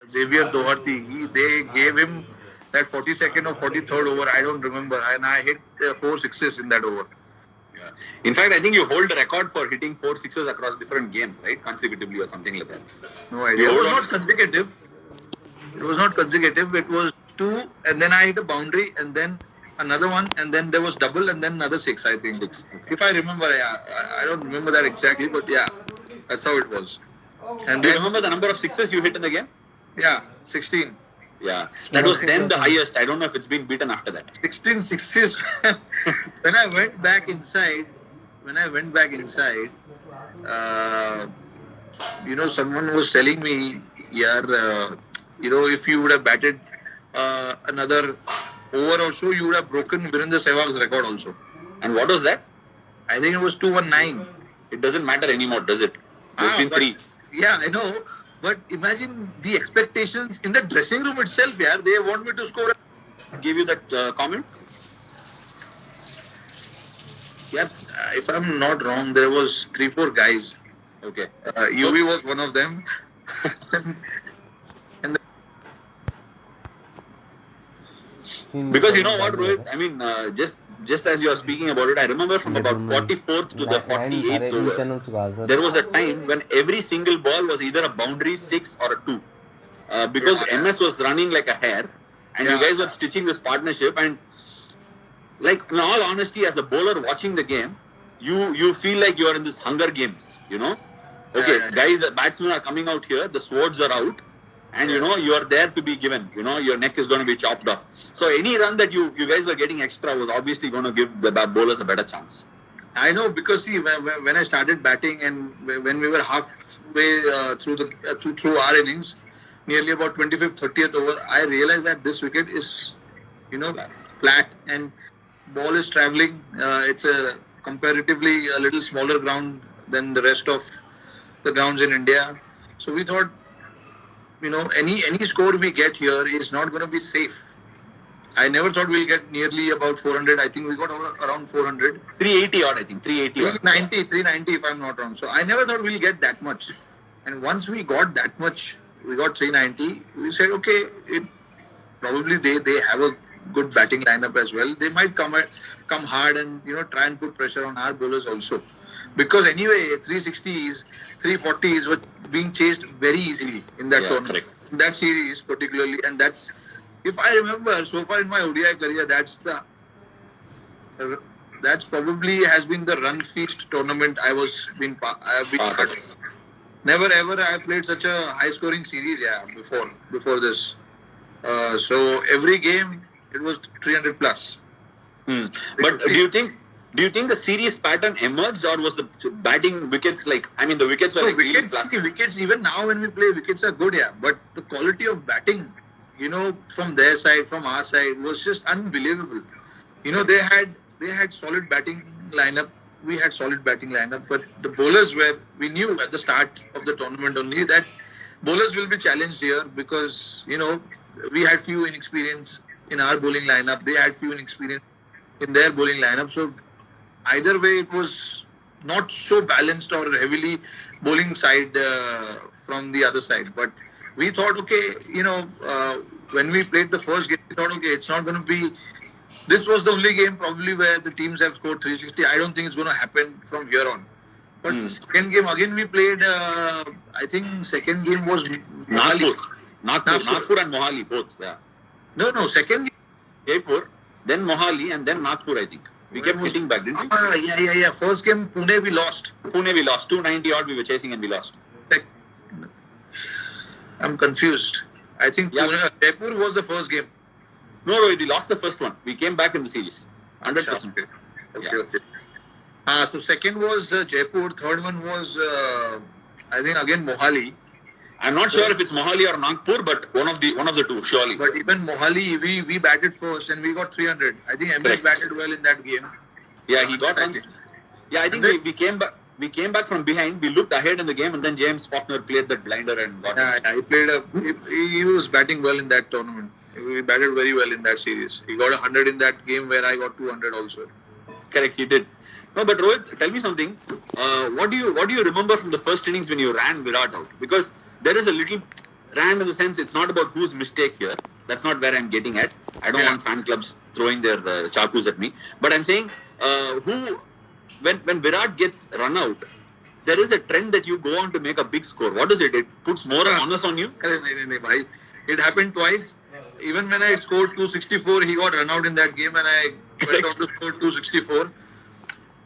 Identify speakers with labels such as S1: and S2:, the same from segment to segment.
S1: Xavier Doherty. They gave him that 42nd or 43rd over. I don't remember, and I hit 4 6s in that over.
S2: Yeah. In fact, I think you hold the record for hitting 4 6s across different games, right? Consecutively or something like that.
S1: No idea. It was not consecutive. It was not consecutive. It was 2, and then I hit a boundary, and then another one, and then there was double, and then another 6. I think. 6. Okay. If I remember, yeah, I don't remember that exactly, but yeah, that's how it was.
S2: And do you remember the number of 6s you hit in the game?
S1: Yeah, 16.
S2: Yeah, that was then the highest. I don't know if it's been beaten after that.
S1: 16 6s. When I went back inside, someone was telling me, yeah, if you would have batted another over or so, you would have broken Virendra Sehwag's record also.
S2: And what was that?
S1: I think it was 219.
S2: It doesn't matter anymore, does it? There's been 3.
S1: Yeah, I know. But imagine the expectations in the dressing room itself, yeah. They want me to score.
S2: Give you that comment?
S1: Yeah, if I'm not wrong, there was 3-4 guys.
S2: Okay.
S1: UV was one of them.
S2: Because you know what, Rohit? I mean, just as you are speaking about it, I remember from about 44th to the 48th over, there was a time when every single ball was either a boundary 6 or a 2. Because MS was running like a hare, and you guys were stitching this partnership. And like, in all honesty, as a bowler watching the game, you feel like you are in this Hunger Games, you know? Okay, guys, the batsmen are coming out here, the swords are out, and you are there to be given. Your neck is going to be chopped off. So any run that you guys were getting extra was obviously going to give the bowlers a better chance.
S1: I know, because see, when I started batting and when we were halfway through our innings, nearly about 25th, 30th over, I realized that this wicket is, flat and ball is travelling. It's a comparatively a little smaller ground than the rest of the grounds in India. So we thought, any score we get here is not going to be safe. I never thought we'll get nearly about 400. I think we got around 400.
S2: 380 odd, I think.
S1: 390 if I'm not wrong. So I never thought we'll get that much. And once we got that much, we got 390. We said, okay, probably they have a good batting lineup as well. They might come hard and try and put pressure on our bowlers also. Because anyway, 360s, 340s were being chased very easily in that tournament. Correct. In that series particularly, and that's, if I remember, so far in my ODI career, that's probably has been the run feast tournament I have been part of. Never ever I played such a high scoring series before this. So every game it was 300 plus.
S2: But do you think the series pattern emerged, or was the batting wickets the wickets were
S1: wickets? See, wickets even now when we play, wickets are good, but the quality of batting, from their side, from our side, was just unbelievable. They had solid batting lineup. We had solid batting lineup, but the bowlers we knew at the start of the tournament only that bowlers will be challenged here because, we had few inexperience in our bowling lineup. They had few inexperience in their bowling lineup. So either way, it was not so balanced or heavily bowling side from the other side. But we thought, okay, when we played the first game, we thought, okay, it's not going to be. This was the only game probably where the teams have scored 360. I don't think it's going to happen from here on. But second game again we played. I think second game was
S2: Mohali. Nagpur and Mohali both. Yeah.
S1: No. Second game
S2: Jaipur, then Mohali, and then Nagpur. I think we kept hitting back, didn't we?
S1: Yeah. First game Pune we lost.
S2: 290 odd we were chasing and we lost.
S1: I'm confused. I think Jaipur was the first game.
S2: No, we lost the first one. We came back in the series. 100%.
S1: Okay. So second was Jaipur. Third one was I think again Mohali.
S2: I'm not sure if it's Mohali or Nagpur, but one of the two, surely.
S1: But even Mohali, we batted first and we got 300. I think MS batted well in that game.
S2: Yeah, he got runs. Yeah, I think we came back. We came back from behind. We looked ahead in the game, and then James Faulkner played that blinder and got it.
S1: Yeah, he played. He was batting well in that tournament. He batted very well in that series. He got 100 in that game where I got 200 also.
S2: Correct, he did. No, but Rohit, tell me something. What do you remember from the first innings when you ran Virat out? Because there is a little grand in the sense it's not about whose mistake here. That's not where I'm getting at. I don't want fan clubs throwing their chakus at me. But I'm saying when Virat gets run out, there is a trend that you go on to make a big score. What is it? It puts more onus on you?
S1: It happened twice. Even when I scored 264, he got run out in that game and I went on to score 264.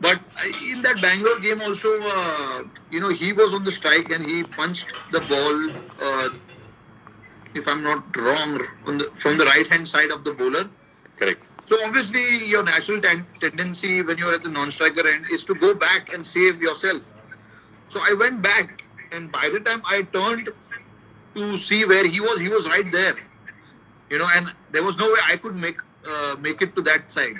S1: But in that Bangalore game also, he was on the strike and he punched the ball, if I'm not wrong, from the right-hand side of the bowler.
S2: Correct.
S1: So obviously, your natural tendency when you're at the non-striker end is to go back and save yourself. So I went back, and by the time I turned to see where he was right there. And there was no way I could make it to that side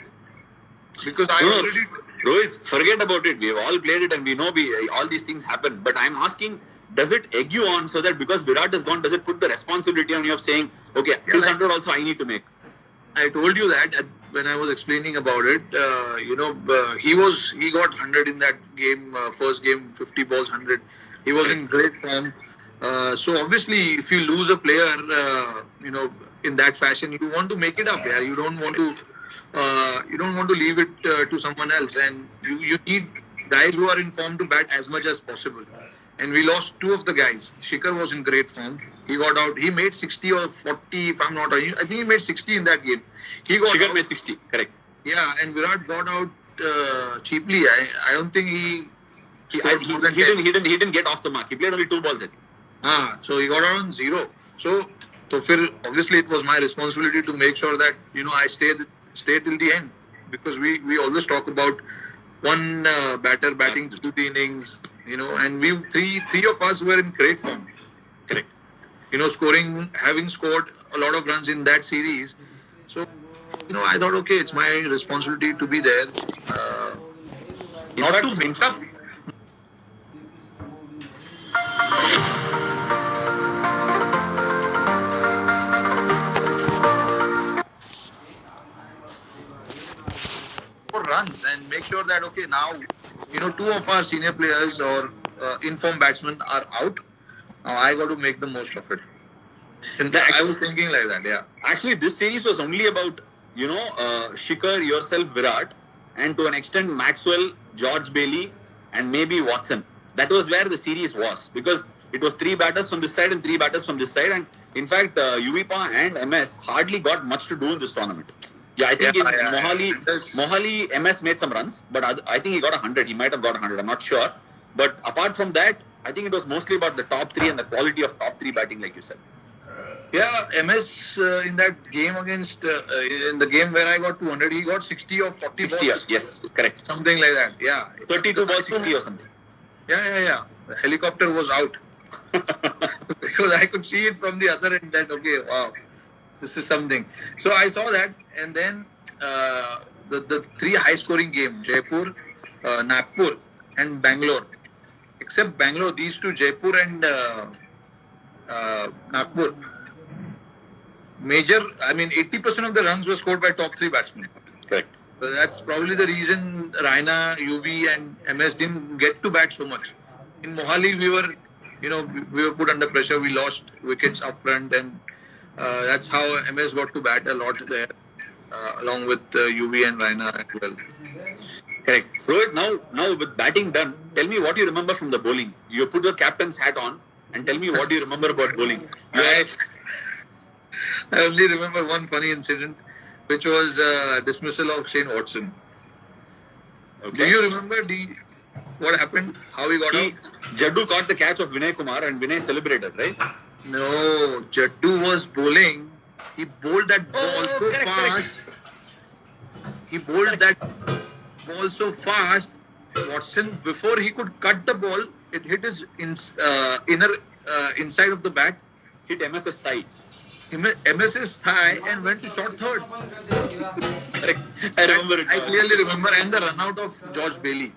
S1: because I already.
S2: Rohit, forget about it. We've all played it, and we know all these things happen. But I'm asking, does it egg you on so that because Virat is gone, does it put the responsibility on you of saying, okay, this 100 also I need to make?
S1: I told you that when I was explaining about it. He got 100 in that game, first game, 50 balls, 100. He was in great form. So obviously, if you lose a player, in that fashion, you want to make it up. Yeah, you don't want to leave it to someone else, and you need guys who are in form to bat as much as possible. And we lost two of the guys. Shikhar was in great form. He got out. He made 60 or 40, if I'm not wrong. I think he made 60 in that game.
S2: Shikhar made 60, correct.
S1: Yeah, and Virat got out cheaply. I don't think he
S2: didn't get off the mark. He played only 2 balls.
S1: So he got out on 0. So obviously it was my responsibility to make sure that I stay till the end, because we always talk about one batter batting 2 innings, and we three of us were in great form.
S2: Correct.
S1: Having scored a lot of runs in that series. So I thought, okay, it's my responsibility to be there. Not to mix up. Runs and make sure that okay, now 2 of our senior players or informed batsmen are out. Now I got to make the most of it. And I was thinking like that. Yeah.
S2: Actually, this series was only about Shikhar, yourself, Virat, and to an extent Maxwell, George Bailey, and maybe Watson. That was where the series was, because it was 3 batters from this side and 3 batters from this side, and in fact, Yuvipa and MS hardly got much to do in this tournament. Yeah, I think Mohali, MS made some runs, but I think he got 100. He might have got 100. I'm not sure. But apart from that, I think it was mostly about the top 3 and the quality of top 3 batting, like you said.
S1: Yeah, MS in that game against, in the game where I got 200, he got 60 or 40 balls.
S2: Yes, correct.
S1: Something like that, yeah.
S2: 32 balls, 50 or something.
S1: Yeah. The helicopter was out. Because I could see it from the other end that, okay, wow, this is something. So I saw that, and then the 3 high-scoring games, Jaipur, Nagpur, and Bangalore. Except Bangalore, these 2, Jaipur and Nagpur, 80% of the runs were scored by top 3 batsmen.
S2: Correct.
S1: So that's probably the reason Raina, UV, and MS didn't get to bat so much. In Mohali, we were put under pressure. We lost wickets up front, and that's how MS got to bat a lot there, along with UV and Raina as well.
S2: Correct. Rohit, now with batting done, tell me what you remember from the bowling. You put your captain's hat on and tell me what you remember about bowling.
S1: I only remember one funny incident, which was dismissal of Shane Watson. Okay. Do you remember what happened? How he got out?
S2: Jaddu caught the catch of Vinay Kumar and Vinay celebrated, right?
S1: No, Jaddu was bowling. He bowled that ball so fast. Correct. He bowled that ball so fast. Watson, before he could cut the ball, it hit his inner inside of the bat.
S2: Hit MS's thigh.
S1: MS's thigh and went to short third.
S2: Correct. I remember it.
S1: I clearly remember. And the run out of George Bailey.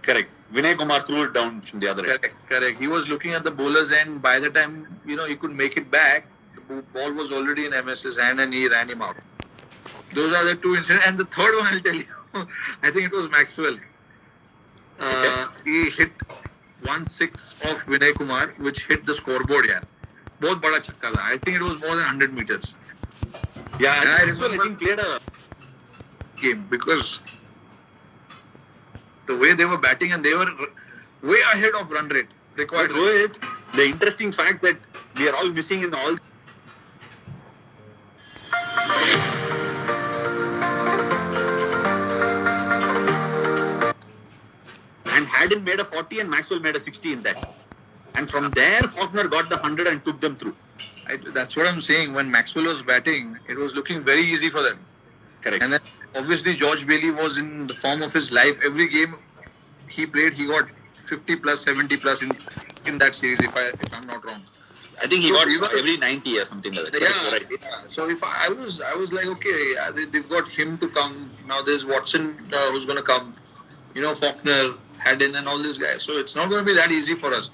S2: Correct. Vinay Kumar threw it down from the other end.
S1: Correct. He was looking at the bowler's end. By the time he could make it back, the ball was already in MS's hand and he ran him out. Those are the 2 incidents. And the third one, I'll tell you, I think it was Maxwell. He hit 1-6 of Vinay Kumar, which hit the scoreboard here. बहुत बड़ा छक्का था. I think it was more than 100 meters.
S2: Yeah,
S1: And I
S2: Maxwell, I think played a
S1: game because the way they were batting and they were way ahead of run rate required.
S2: But Rohit, the interesting fact that we are all missing in all. And Haddon made a 40 and Maxwell made a 60 in that. And from there, Faulkner got the 100 and took them through.
S1: That's what I'm saying. When Maxwell was batting, it was looking very easy for them.
S2: Correct.
S1: And then obviously George Bailey was in the form of his life. Every game he played, he got 50 plus, 70 plus in that series. If I'm not wrong.
S2: I think he got every 90 or something like that.
S1: Yeah,
S2: right.
S1: Yeah. So if I was like, okay, they've got him to come. Now there's Watson who's going to come. Faulkner, Haddon, and all these guys. So it's not going to be that easy for us.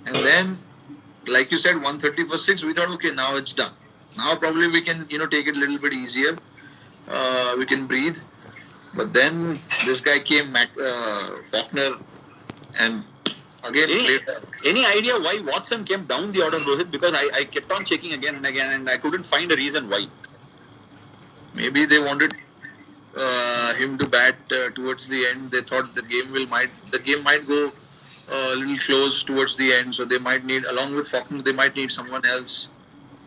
S1: And then, like you said, 130 for 6. We thought, okay, now it's done. Now probably we can, take it a little bit easier. We can breathe. But then this guy came, Faulkner, and again.
S2: Any idea why Watson came down the order, Rohit? Because I kept on checking again and again, and I couldn't find a reason why.
S1: Maybe they wanted him to bat towards the end. They thought the game might go a little close towards the end, so they might need, along with Faulkner, they might need someone else.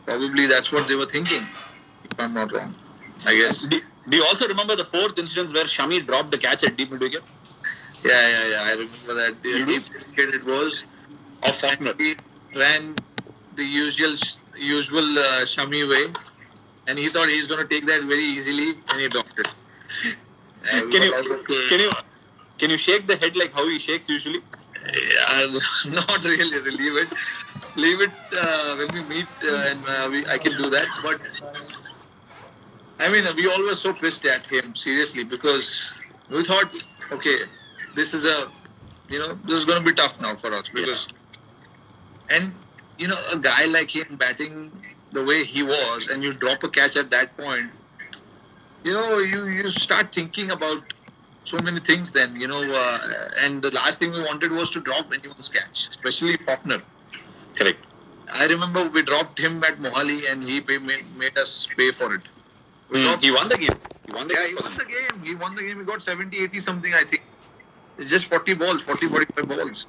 S1: Probably that's what they were thinking, if I'm not wrong, I guess.
S2: Do you also remember the fourth incident where Shami dropped the catch at deep mid wicket?
S1: Yeah, I remember that. The deep wicket it was
S2: of Faulkner.
S1: He ran the usual Shami way, and he thought he's going to take that very easily, and he dropped it.
S2: Can you shake the head like how he shakes usually?
S1: Not really. Leave it when we meet, and I can do that. But I mean, we all were so pissed at him, seriously, because we thought, okay, this is this is going to be tough now for us because, and a guy like him batting the way he was, and you drop a catch at that point, you start thinking about so many things then, and the last thing we wanted was to drop anyone's catch, especially Faulkner.
S2: Correct.
S1: I remember we dropped him at Mohali and he made us pay for it.
S2: He won the game.
S1: He won the game. He got 70, 80 something, I think. It's just 40 balls, 40, 45 balls.